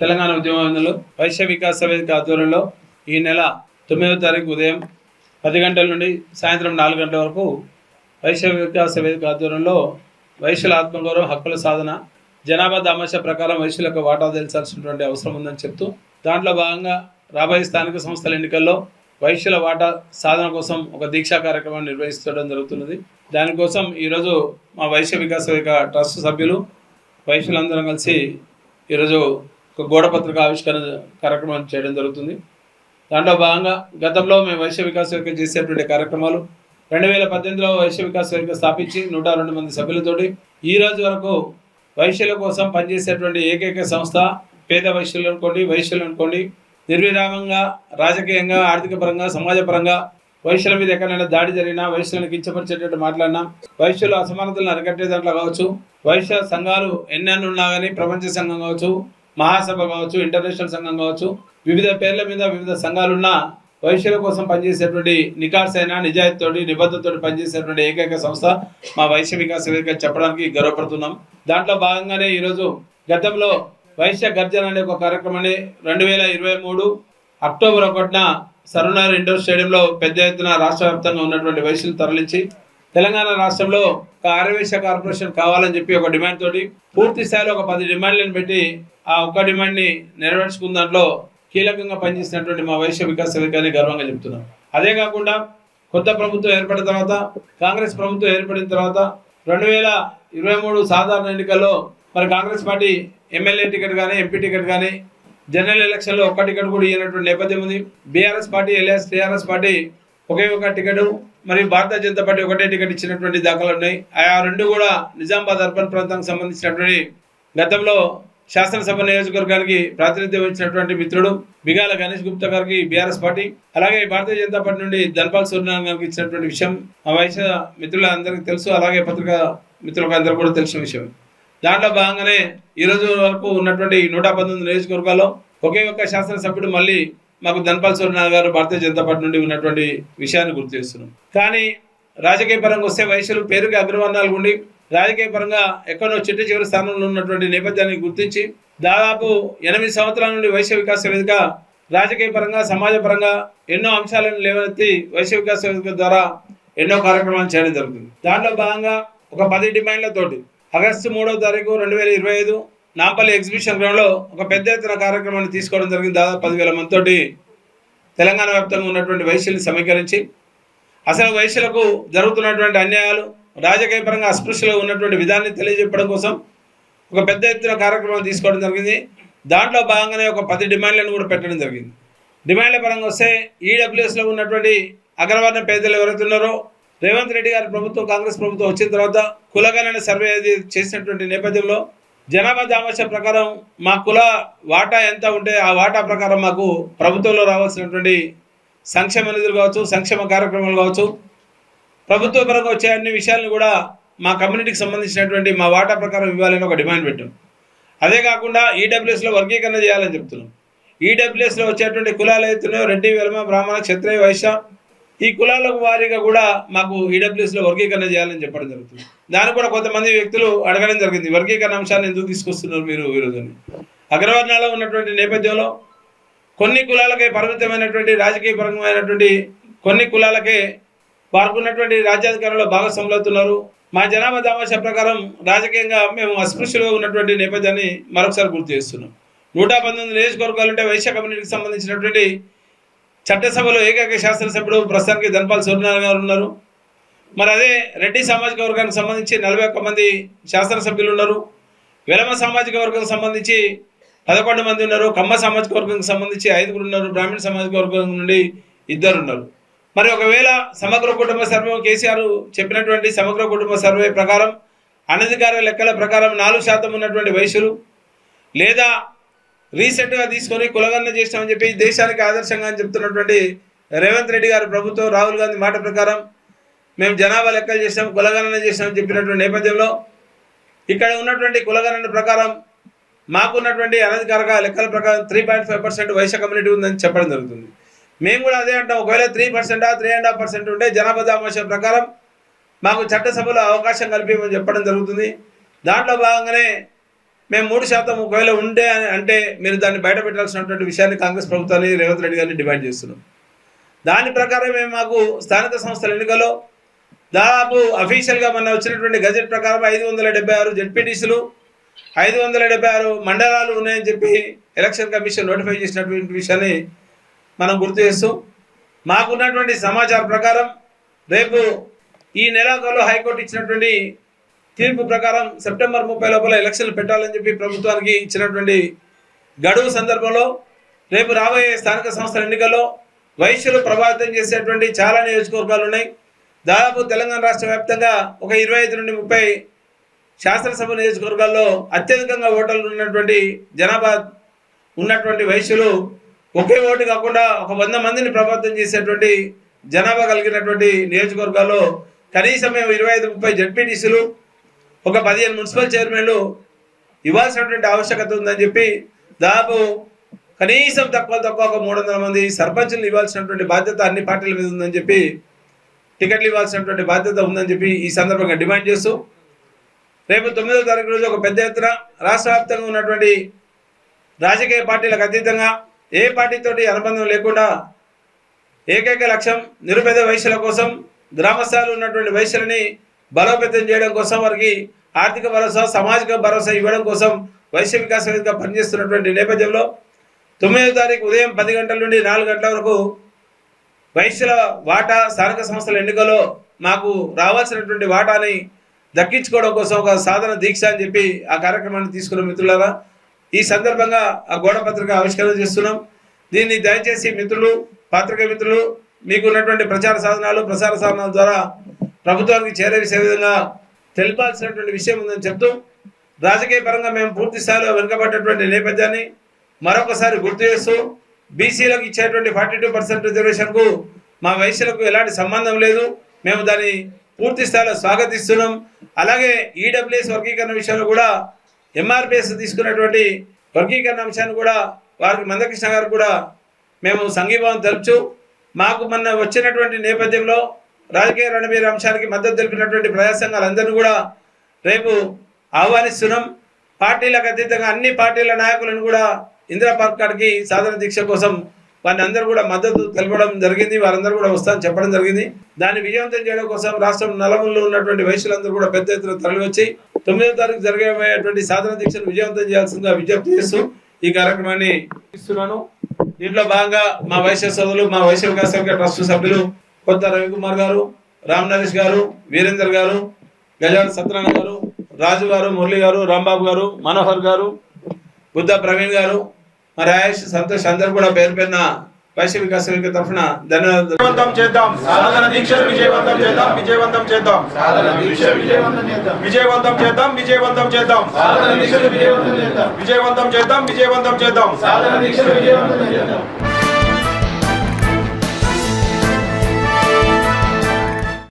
తెలంగాణ ఉద్యమంలో వైశ్య వికాస వేదిక ఆధ్వర్యంలో ఈ నెల 9వ తారీఖు ఉదయం 10 గంటల నుండి సాయంత్రం 4 గంటల వరకు వైశ్య వికాస వేదిక ఆధ్వర్యంలో వైశ్యుల ఆత్మగౌరవం హక్కుల సాధన జనాభా దామాషా ప్రకారం వైశ్యులకు వాటా తెలిసాల్సినటువంటి అవసరం ఉందని చెప్తూ దాంట్లో భాగంగా రాబోయే స్థానిక సంస్థల ఎన్నికల్లో వైశ్యుల వాటా సాధన కోసం ఒక దీక్షా కార్యక్రమాన్ని నిర్వహించడం జరుగుతున్నది. దానికోసం ఈరోజు మా వైశ్య వికాస వేదిక ట్రస్ట్ సభ్యులు వైశ్యులందరం కలిసి ఈరోజు ఒక గోడపత్రిక ఆవిష్కరణ కార్యక్రమం చేయడం జరుగుతుంది. దాంట్లో భాగంగా గతంలో మేము వైశ్య వికాస వేదిక చేసేటువంటి కార్యక్రమాలు 2018లో వైశ్య వికాస వేదిక స్థాపించి 102 మంది సభ్యులతోటి ఈ రోజు వరకు వైశ్యుల కోసం పనిచేసేటువంటి ఏకైక సంస్థ పేద వైశ్యులు అనుకోండి, వైశ్యులు అనుకోండి, నిర్విరామంగా రాజకీయంగా, ఆర్థిక పరంగా, సమాజపరంగా వైశ్యుల మీద ఎక్కడైనా దాడి జరిగినా, వైశ్యులను కించపరిచేటట్టు మాట్లాడినా, వైశ్యుల అసమానతలను అరికట్టే దాంట్లో కావచ్చు, వైశ్య సంఘాలు ఎన్నెన్ని ఉన్నా కానీ ప్రపంచ సంఘం కావచ్చు, మహాసభ కావచ్చు, ఇంటర్నేషనల్ సంఘం కావచ్చు, వివిధ పేర్ల మీద వివిధ సంఘాలున్నా వైశ్యుల కోసం పనిచేసేటువంటి నికార్సైన నిజాయితీతోటి నిబద్ధతోటి పనిచేసేటువంటి ఏకైక సంస్థ మా వైశ్య వికాస వేదిక చెప్పడానికి గర్వపడుతున్నాం. దాంట్లో భాగంగానే ఈరోజు గతంలో వైశ్య గర్జన అనే ఒక కార్యక్రమాన్ని 2023 అక్టోబర్ 1న సరూనగర్ ఇండోర్ స్టేడియంలో పెద్ద ఎత్తున రాష్ట్ర వ్యాప్తంగా ఉన్నటువంటి వైశ్యులు తరలించి తెలంగాణ రాష్ట్రంలో ఒక ఆర్యవైశ్య కార్పొరేషన్ కావాలని చెప్పి ఒక డిమాండ్ తోటి పూర్తి స్థాయిలో ఒక 10 డిమాండ్లను పెట్టి ఆ ఒక్క డిమాండ్ని నెరవేర్చుకున్న దాంట్లో కీలకంగా పనిచేసినటువంటి మా వైశ్య వికాస వేదికని గర్వంగా చెప్తున్నాం. అదే కాకుండా కొత్త ప్రభుత్వం ఏర్పడిన తర్వాత, కాంగ్రెస్ ప్రభుత్వం ఏర్పడిన తర్వాత 2023 సాధారణ ఎన్నికల్లో మరి కాంగ్రెస్ పార్టీ ఎమ్మెల్యే టికెట్ కానీ, ఎంపీ టికెట్ కానీ, జనరల్ ఎలక్షన్లో ఒక్క టికెట్ కూడా ఇవ్వనటువంటి నేపథ్యం ఉంది. బీఆర్ఎస్ పార్టీ, టీఆర్ఎస్ పార్టీ ఒకే ఒక టికెట్, మరియు భారతీయ జనతా పార్టీ ఒకటే టికెట్ ఇచ్చినటువంటి దాఖలు ఉన్నాయి. ఆ రెండు కూడా నిజామాబాద్ అర్బన్ ప్రాంతానికి సంబంధించినటువంటి గతంలో శాసనసభ నియోజకవర్గానికి ప్రాతినిధ్యం వహించినటువంటి మిత్రుడు బిగాల గణేష్ గుప్తా గారికి బీఆర్ఎస్ పార్టీ, అలాగే భారతీయ జనతా పార్టీ నుండి ధన్పాల్ సూర్యనారాయణ గారికి ఇచ్చినటువంటి విషయం ఆ వైశ్య మిత్రులందరికీ తెలుసు, అలాగే పత్రికా మిత్రులకు అందరూ కూడా తెలిసిన విషయం. దాంట్లో భాగంగానే ఈ రోజు వరకు ఉన్నటువంటి 119 నియోజకవర్గాల్లో ఒకే ఒక్క శాసనసభ్యుడు మళ్ళీ మాకు ధన్పాల్ సూర్యనారాయణ గారు భారతీయ జనతా పార్టీ నుండి ఉన్నటువంటి విషయాన్ని గుర్తు చేస్తున్నాం. కానీ రాజకీయ పరంగా వస్తే వైశ్యులు పేరుకి అగ్రవర్ణాలు ఉండి రాజకీయ పరంగా ఎక్కడో చివరి స్థానంలో ఉన్నటువంటి నేపథ్యాన్ని గుర్తించి దాదాపు 8 సంవత్సరాల నుండి వైశ్య వికాస వేదిక రాజకీయ పరంగా, సమాజ పరంగా ఎన్నో అంశాలను లేవనెత్తి వైశ్య వికాస వేదిక ద్వారా ఎన్నో కార్యక్రమాలు చేయడం జరుగుతుంది. దాంట్లో భాగంగా ఒక 10 డిమాండ్లతోటి ఆగస్టు 3వ తారీఖు 2025 నాంపల్లి ఎగ్జిబిషన్ గ్రౌండ్లో ఒక పెద్ద ఎత్తున కార్యక్రమాన్ని తీసుకోవడం జరిగింది. దాదాపు 10,000 మందితోటి తెలంగాణ వ్యాప్తంగా ఉన్నటువంటి వైశ్యుల్ని సమీకరించి అసలు వైశ్యులకు జరుగుతున్నటువంటి అన్యాయాలు, రాజకీయ పరంగా అస్పృశ్యలో ఉన్నటువంటి విధాన్ని తెలియజెప్పడం కోసం ఒక పెద్ద ఎత్తున కార్యక్రమం తీసుకోవడం జరిగింది. దాంట్లో భాగంగానే ఒక 10 డిమాండ్లను కూడా పెట్టడం జరిగింది. డిమాండ్ల పరంగా వస్తే ఈడబ్ల్యూఎస్లో ఉన్నటువంటి అగ్రవర్ణ పేదలు ఎవరైతే ఉన్నారో రేవంత్ రెడ్డి గారి ప్రభుత్వం, కాంగ్రెస్ ప్రభుత్వం వచ్చిన తర్వాత కులగణన సర్వే చేసినటువంటి నేపథ్యంలో జనాభా దామాషా ప్రకారం మా కుల వాటా ఎంత ఉంటే ఆ వాటా ప్రకారం మాకు ప్రభుత్వంలో రావాల్సినటువంటి సంక్షేమ నిధులు కావచ్చు, సంక్షేమ కార్యక్రమాలు కావచ్చు, ప్రభుత్వ పరంగా వచ్చే అన్ని విషయాలను కూడా మా కమ్యూనిటీకి సంబంధించినటువంటి మా వాటా ప్రకారం ఇవ్వాలని ఒక డిమాండ్ పెట్టాం. అదే కాకుండా ఈడబ్ల్యూఎస్లో వర్గీకరణ చేయాలని చెప్తున్నాం. ఈడబ్ల్యూఎస్లో వచ్చేటువంటి కులాలు అవుతున్నాయో రెడ్డి, వెలమ, బ్రాహ్మణ, క్షత్రియ, వైశ్య, ఈ కులాలకు వారీగా కూడా మాకు ఈడబ్ల్యూఎస్లో వర్గీకరణ చేయాలని చెప్పడం జరుగుతుంది. దాన్ని కూడా కొంతమంది వ్యక్తులు అడగడం జరిగింది, వర్గీకరణ అంశాన్ని ఎందుకు తీసుకొస్తున్నారు మీరు ఈరోజుని. అగ్రవర్ణాల్లో ఉన్నటువంటి నేపథ్యంలో కొన్ని కులాలకే పరిమితమైనటువంటి రాజకీయ పరమైనటువంటి కొన్ని కులాలకే వారికి ఉన్నటువంటి రాజ్యాధికారంలో భాగస్వాములు అవుతున్నారు. మా జనాభా దామాషా ప్రకారం రాజకీయంగా మేము అస్పృశ్యులుగా ఉన్నటువంటి నేపథ్యాన్ని మరొకసారి గుర్తు చేస్తున్నాం. 119 నియోజకవర్గాలుంటే వైశ్య కమ్యూనిటీకి సంబంధించినటువంటి చట్టసభలో ఏకైక శాసనసభ్యుడు ప్రస్తుతానికి ధన్పాల్ సూర్యనారాయణ గారు ఉన్నారు. మరి అదే రెడ్డి సామాజిక వర్గానికి సంబంధించి 41 మంది శాసనసభ్యులు ఉన్నారు. వెలమ సామాజిక వర్గానికి సంబంధించి 11 మంది ఉన్నారు. కమ్మ సామాజిక వర్గానికి సంబంధించి 5 ఉన్నారు. బ్రాహ్మణ సామాజిక వర్గం నుండి 2 ఉన్నారు. మరి ఒకవేళ సమగ్ర కుటుంబ సర్వే కేసీఆర్ చెప్పినటువంటి సమగ్ర కుటుంబ సర్వే ప్రకారం అనధికార లెక్కల ప్రకారం 4% ఉన్నటువంటి వైశ్యులు, లేదా రీసెంట్గా తీసుకొని కులగణన చేస్తామని చెప్పి దేశానికి ఆదర్శంగా అని చెప్తున్నటువంటి రేవంత్ రెడ్డి గారి ప్రభుత్వం, రాహుల్ గాంధీ మాట ప్రకారం మేము జనాభా లెక్కలు చేస్తాం, కులగణన చేస్తామని చెప్పినటువంటి నేపథ్యంలో ఇక్కడ ఉన్నటువంటి కులగణన ప్రకారం మాకున్నటువంటి అనధికార లెక్కల ప్రకారం 3.5% వైశ్య కమ్యూనిటీ ఉందని చెప్పడం జరుగుతుంది. మేము కూడా అదే అంటాం, ఒకవేళ 3%, 3.5% ఉంటే జనాభా దామాషా ప్రకారం మాకు చట్టసభలో అవకాశం కల్పించమని చెప్పడం జరుగుతుంది. దాంట్లో భాగంగానే మేము 3% ఒకవేళ ఉంటే అంటే మీరు దాన్ని బయట పెట్టాల్సినటువంటి విషయాన్ని కాంగ్రెస్ ప్రభుత్వాన్ని రేవంత్ రెడ్డి గారిని డిమాండ్ చేస్తున్నాం. దాని ప్రకారమే మాకు స్థానిక సంస్థల ఎన్నికల్లో దాదాపు అఫీషియల్గా మొన్న వచ్చినటువంటి గజెట్ ప్రకారం 576 జెడ్పీటీసీలు 576 మండలాలు ఉన్నాయని చెప్పి ఎలక్షన్ కమిషన్ నోటిఫై చేసినటువంటి విషయాన్ని మనం గుర్తు చేస్తూ మాకున్నటువంటి సమాచారం ప్రకారం రేపు ఈ నెలాఖరులో హైకోర్టు ఇచ్చినటువంటి తీర్పు ప్రకారం సెప్టెంబర్ 30 లోపల ఎలక్షన్లు పెట్టాలని చెప్పి ప్రభుత్వానికి ఇచ్చినటువంటి గడువు సందర్భంలో రేపు రాబోయే స్థానిక సంస్థల ఎన్నికల్లో వైశ్యులు ప్రభావితం చేసేటువంటి చాలా నియోజకవర్గాలు ఉన్నాయి. దాదాపు తెలంగాణ రాష్ట్ర వ్యాప్తంగా ఒక 25 నుండి 30 శాసనసభ నియోజకవర్గాల్లో అత్యధికంగా ఓటర్లు ఉన్నటువంటి జనాభా ఉన్నటువంటి వైశ్యులు ఒకే ఓటు కాకుండా ఒక 100 మందిని ప్రభావితం చేసేటువంటి జనాభా కలిగినటువంటి నియోజకవర్గాల్లో కనీసం 25-30 జడ్పీటీసీలు ఒక 15 మున్సిపల్ చైర్మన్లు ఇవ్వాల్సినటువంటి ఆవశ్యకత ఉందని చెప్పి దాదాపు కనీసం తక్కువ ఒక 300 మంది సర్పంచులు ఇవ్వాల్సినటువంటి బాధ్యత అన్ని పార్టీల మీద ఉందని చెప్పి టికెట్లు ఇవ్వాల్సినటువంటి బాధ్యత ఉందని చెప్పి ఈ సందర్భంగా డిమాండ్ చేస్తూ రేపు 9వ తారీఖు రోజు ఒక పెద్ద ఎత్తున రాష్ట్ర వ్యాప్తంగా ఉన్నటువంటి రాజకీయ పార్టీలకు అతీతంగా ఏ పార్టీతోటి అనుబంధం లేకుండా ఏకైక లక్ష్యం నిరుపేద వైశ్యుల కోసం గ్రామస్థాయిలో ఉన్నటువంటి వైశ్యులని బలోపేతం చేయడం కోసం వారికి ఆర్థిక భరోసా సామాజిక భరోసా ఇవ్వడం కోసం వైశ్య వికాస వేదిక పనిచేస్తున్నటువంటి నేపథ్యంలో 9వ తారీఖు ఉదయం 10 గంటల నుండి 4 గంటల వరకు వైశ్యుల వాటా స్థానిక సంస్థల ఎన్నికల్లో మాకు రావాల్సినటువంటి వాటాని దక్కించుకోవడం కోసం ఒక సాధన దీక్ష అని చెప్పి ఆ కార్యక్రమాన్ని తీసుకున్న మిత్రులారా ఈ సందర్భంగా ఆ గోడ పత్రిక ఆవిష్కరణ చేస్తున్నాం. దీన్ని దయచేసి మిత్రులు పాత్రికేయ మిత్రులు మీకు ఉన్నటువంటి ప్రచార సాధనాల ద్వారా ప్రభుత్వానికి చేరే విధంగా తెలిపాల్సినటువంటి విషయం ఉందని చెప్తూ రాజకీయ పరంగా మేము పూర్తి స్థాయిలో వెనుకబడ్డటువంటి నేపథ్యాన్ని మరొకసారి గుర్తు చేస్తూ బీసీలకు ఇచ్చేటువంటి 42% రిజర్వేషన్కు మా వైశ్యులకు ఎలాంటి సంబంధం లేదు, మేము దాన్ని పూర్తి స్థాయిలో స్వాగతిస్తున్నాం. అలాగే ఈడబ్ల్యూఎస్ వర్గీకరణ విషయంలో కూడా ఎంఆర్పిఎస్ తీసుకున్నటువంటి వర్గీకరణ అంశాన్ని కూడా వారికి మందకృష్ణ గారు కూడా మేము సంఘీభావం తెలుపుచు మాకు మొన్న వచ్చినటువంటి నేపథ్యంలో రాజకీయ రణబీర అంశానికి మద్దతు తెలిపినటువంటి ప్రజా సంఘాలందరినీ కూడా రేపు ఆహ్వానిస్తున్నాం. పార్టీలకు అతీతంగా అన్ని పార్టీల నాయకులను కూడా ఇందిరా పార్క్ కాడికి సాధన దీక్ష కోసం వారిని అందరూ కూడా మద్దతు తెలపడం జరిగింది. వారందరూ కూడా వస్తారని చెప్పడం జరిగింది. దాన్ని విజయవంతం చేయడం కోసం రాష్ట్రం నలుమూలలో ఉన్నటువంటి వైశ్యులందరూ కూడా పెద్ద ఎత్తున తరలివచ్చి 9వ తారీఖు జరగబోయేటువంటి సాధన దీక్షను విజయవంతం చేయాల్సిందిగా విజ్ఞప్తి చేస్తూ ఈ కార్యక్రమాన్ని ఇస్తున్నాను. దీంట్లో భాగంగా మా వైశ్య సోదరులు మా వైశ్య వికాస ట్రస్ట్ సభ్యులు కొత్త రవికుమార్ గారు, రామ్ నరేష్ గారు, వీరేందర్ గారు, గజాల సత్యనారాయణ గారు, రాజు గారు, మురళి గారు, రాంబాబు గారు, మనోహర్ గారు, బుద్ధ ప్రవీణ్ గారు, మరి రాయేష్, సంతోష్ అందరూ కూడా పేరు పేరున వైశ్య వికాస వేదిక తరఫున ధన్యవాదాలు. విజయవంతం చేద్దాం సాధన దీక్షను విజయవంతం చేద్దాం విజయవంతం చేద్దాం సాధన దీక్ష విజయవంతం చేద్దాం విజయవంతం చేద్దాం విజయవంతం చేద్దాం సాధన దీక్షను విజయవంతం చేద్దాం విజయవంతం చేద్దాం విజయవంతం చేద్దాం సాధన దీక్షను విజయవంతం చేద్దాం.